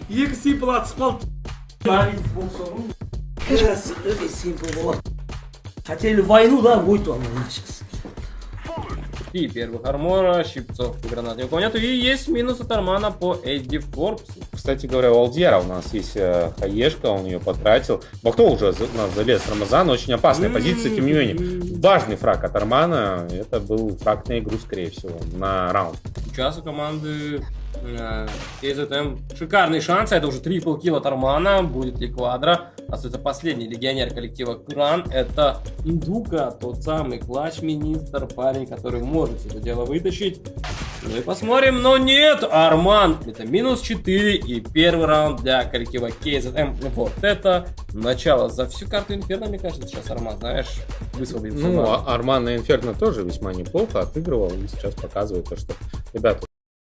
EXE спал. Сейчас Simple. Хотели войну, да, будет он у нас сейчас. 3 первых армора, щипцов и гранат никого нету. И есть минус от Армана по Эдди Форбсу. Кстати говоря, у Алдьера у нас есть хаешка, он ее потратил. Бахто уже у нас залез Рамазан, очень опасная позиция, тем не менее. Важный фраг от Армана, это был фраг на игру, скорее всего, на раунд. Сейчас у команды KZM шикарные шансы. Это уже трипл килл от Армана. Будет ли квадро? Остается последний легионер коллектива Кран. Это Индука, тот самый клатч-министр, парень, который может это дело вытащить. Ну и посмотрим, но нет, Арман, это минус 4 и первый раунд для коллектива KZM. Вот это начало за всю карту Инферно, мне кажется, сейчас Арман, знаешь, высвободится. Ну, Арман на Инферно тоже весьма неплохо отыгрывал и сейчас показывает то, что, ребята,